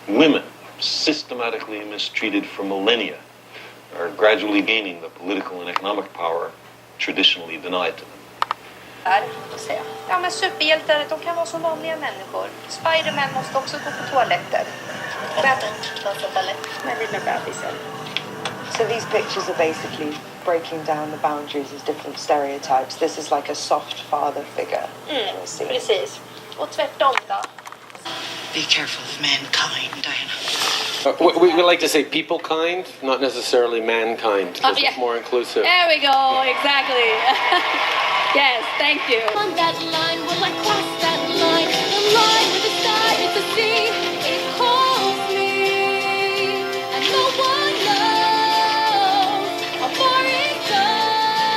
Women, systematically mistreated for millennia, are gradually gaining the political and economic power traditionally denied to them. Ja, men superhjältar, de kan vara som vanliga människor. Spider-Man måste också gå på toaletter. Med lilla bebisen. So these pictures are basically breaking down the boundaries of different stereotypes. This is like a soft father figure. Precis. Och tvärtom då. Be careful of mankind, Diana. We like to say people kind, not necessarily mankind, because it's more inclusive. There we go, exactly. Yes, thank you. On that line, will I cross that line? The line with the sky is the sea. It calls me, and no one knows how far it goes.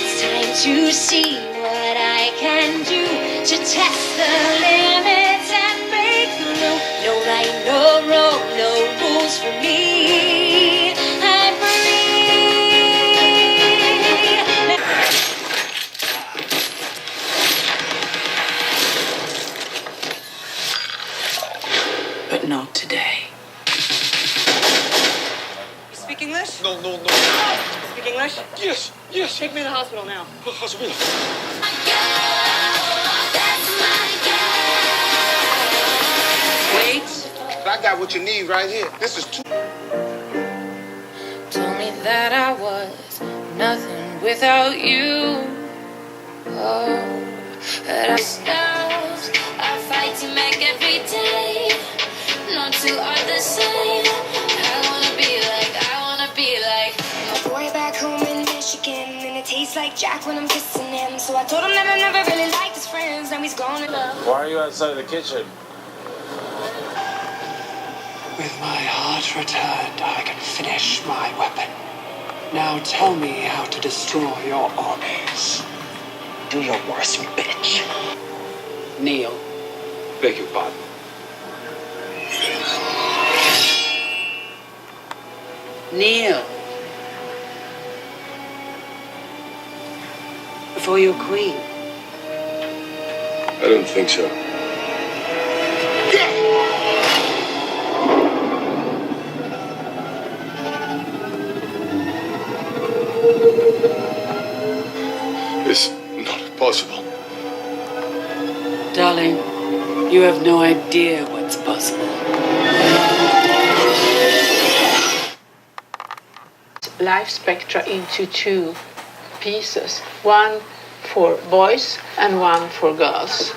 It's time to see what I can do to test the limits and break through. No right, no wrong, no rules for me. I'm But not today. You speak English? No. Speak English? Yes. Take me to the hospital now. Hospital. Wait. I got what you need right here. This is too. Told me that I was nothing without you. Oh, but I stars I fight to make every day. Not two are the same. I wanna be like my boy back home in Michigan, and it tastes like Jack when I'm kissing him. So I told him that I never really liked his friends. Now he's gone and Why are you outside the kitchen? With my heart returned, I can finish my weapon. Now tell me how to destroy your armies. Do your worst, bitch. Neil. Beg your pardon. Kneel. Before your queen. I don't think so. It's not possible. Darling, you have no idea what's possible. Life spectra into two pieces, one for boys and one for girls.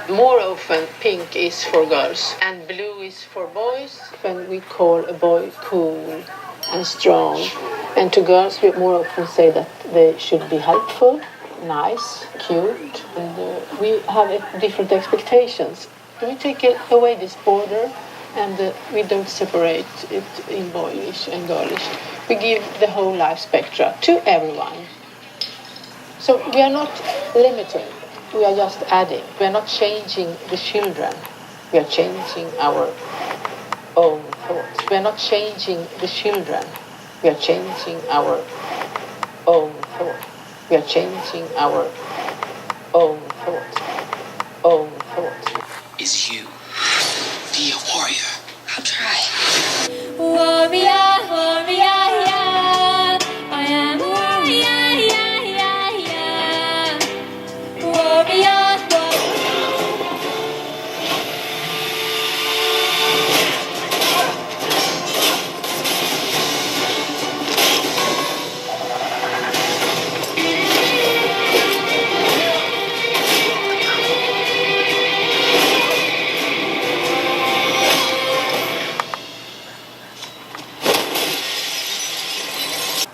More often pink is for girls and blue is for boys. When we call a boy cool and strong, and to girls we more often say that they should be helpful, nice, cute, and we have different expectations. We take away this border and we don't separate it in boyish and girlish. We give the whole life spectra to everyone. So we are not limiting, we are just adding. We are not changing the children, we are changing our own thoughts. We are not changing the children, we are changing our own thoughts. We are changing our own thoughts. Own thoughts. Is you. Be a warrior. I'll try. Warrior, warrior, yeah. I am a warrior, yeah, yeah, yeah. Warrior,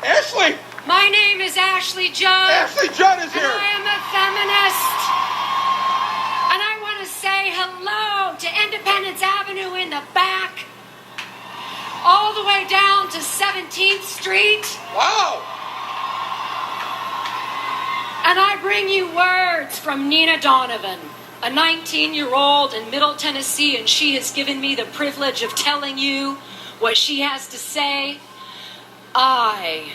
Ashley! My name is Ashley Judd. Ashley Judd is And here! I am a feminist. And I want to say hello to Independence Avenue in the back, all the way down to 17th Street. Wow! And I bring you words from Nina Donovan, a 19-year-old in Middle Tennessee, and she has given me the privilege of telling you what she has to say. I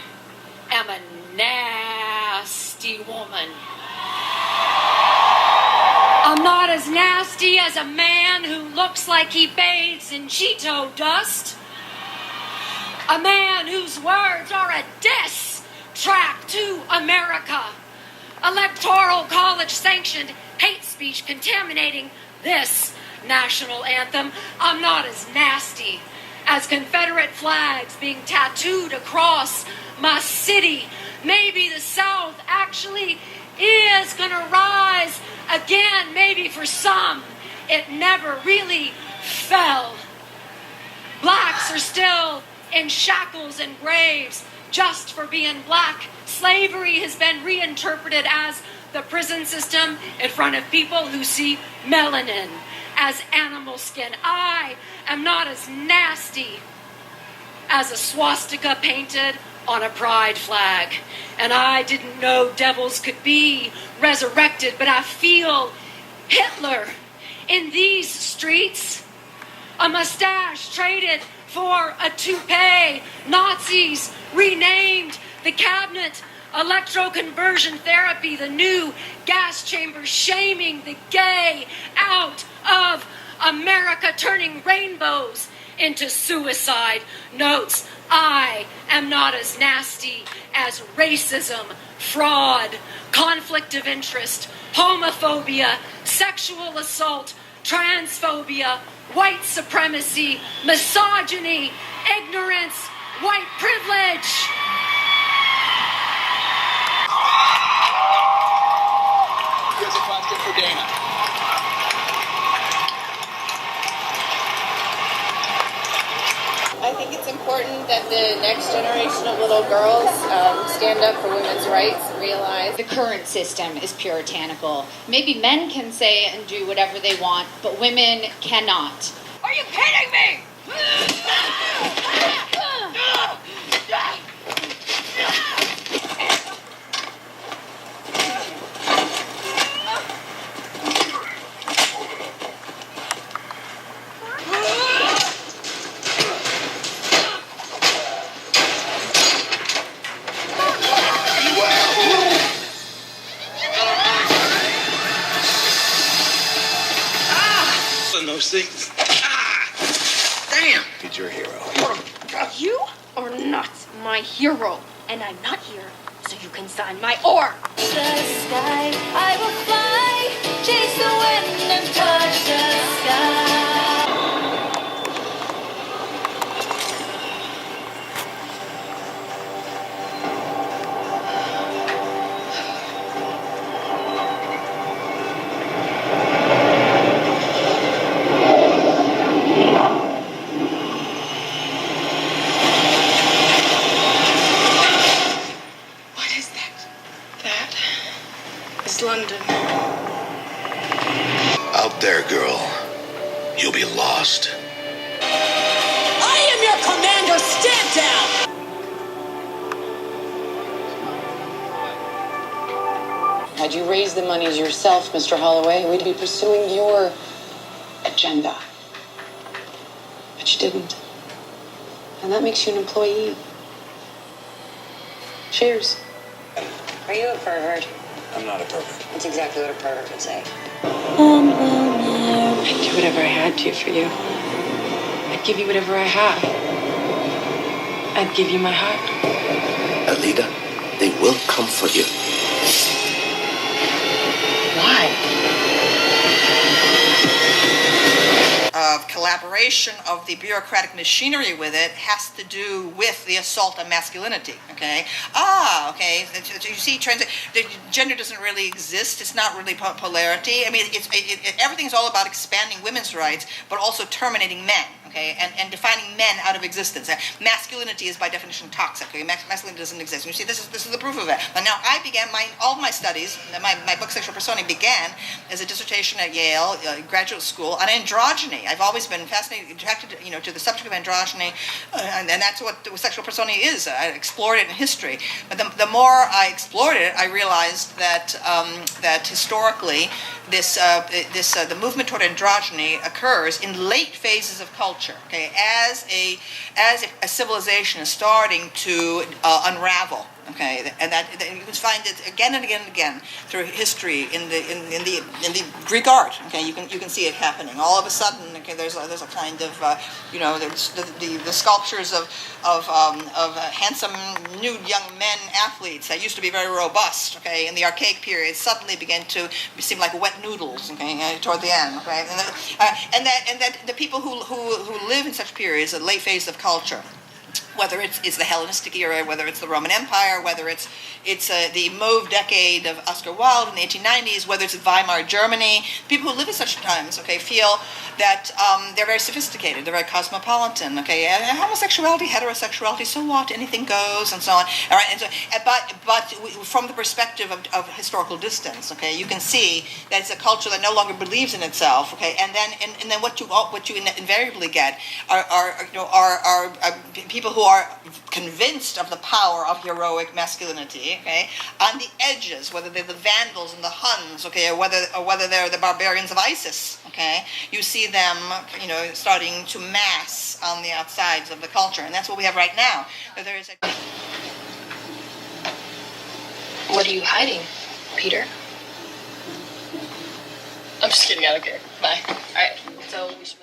am a nasty woman. I'm not as nasty as a man who looks like he bathes in Cheeto dust. A man whose words are a diss track to America. Electoral college sanctioned hate speech contaminating this national anthem. I'm not as nasty as Confederate flags being tattooed across my city. Maybe the South actually is gonna rise again. Maybe for some, it never really fell. Blacks are still in shackles and graves just for being black. Slavery has been reinterpreted as the prison system in front of people who see melanin as animal skin. I am not as nasty as a swastika painted on a pride flag. And I didn't know devils could be resurrected, but I feel Hitler in these streets. A mustache traded for a toupee. Nazis renamed the cabinet electroconversion therapy, the new gas chamber, shaming the gay out of America, turning rainbows into suicide notes. I am not as nasty as racism, fraud, conflict of interest, homophobia, sexual assault, transphobia, white supremacy, misogyny, ignorance, white privilege. Here's a question for Dana. I think it's important that the next generation of little girls stand up for women's rights and realize the current system is puritanical. Maybe men can say and do whatever they want, but women cannot. Are you kidding me? Those things. Damn. He's your hero. You are not my hero, and I'm not here so you can sign my oar. The sky, I will fly, chase the wind and touch the sky. London. Out there, girl. You'll be lost. I am your commander. Stand down. Had you raised the monies yourself, Mr. Holloway, we'd be pursuing your agenda. But you didn't. And that makes you an employee. Cheers. Are you a pervert? I'm not a pervert. That's exactly what a pervert would say. I'd do whatever I had to for you. I'd give you whatever I have. I'd give you my heart. Alida, they will come for you. Why? Of collaboration of the bureaucratic machinery with it has to do with the assault on masculinity. Okay. Okay. You see, the gender doesn't really exist. It's not really polarity. I mean, everything's all about expanding women's rights, but also terminating men. Okay, and defining men out of existence. Masculinity is by definition toxic. Okay, masculinity doesn't exist. You see, this is the proof of it. And now I began all of my studies. My book Sexual Personae began as a dissertation at Yale graduate school on androgyny. I've always been fascinated, attracted, to the subject of androgyny, and that's what sexual personae is. I explored it in history, but the more I explored it, I realized that that historically, the movement toward androgyny occurs in late phases of culture. Okay, as a civilization is starting to unravel. Okay, and that you can find it again and again and again through history in the Greek art. Okay, you can see it happening. All of a sudden, okay, there's a kind of there's the sculptures of handsome nude young men athletes that used to be very robust. Okay, in the archaic period, suddenly began to seem like wet noodles. Okay, toward the end. Okay, and that the people who live in such periods, a late phase of culture, whether it's the Hellenistic era, whether it's the Roman Empire, whether it's the Mauve decade of Oscar Wilde in the 1890s, whether it's Weimar Germany, people who live at such times, okay, feel that they're very sophisticated, they're very cosmopolitan, okay, and homosexuality, heterosexuality, so what, anything goes, and so on. All right, and so, but from the perspective of historical distance, okay, you can see that it's a culture that no longer believes in itself, okay, and then what you invariably get are people who are convinced of the power of heroic masculinity, okay, on the edges, whether they're the Vandals and the Huns, okay, or whether they're the barbarians of ISIS, okay, you see them, starting to mass on the outsides of the culture, and that's what we have right now. There is a... What are you hiding, Peter? I'm just kidding. I don't care. Bye. All right. So we should.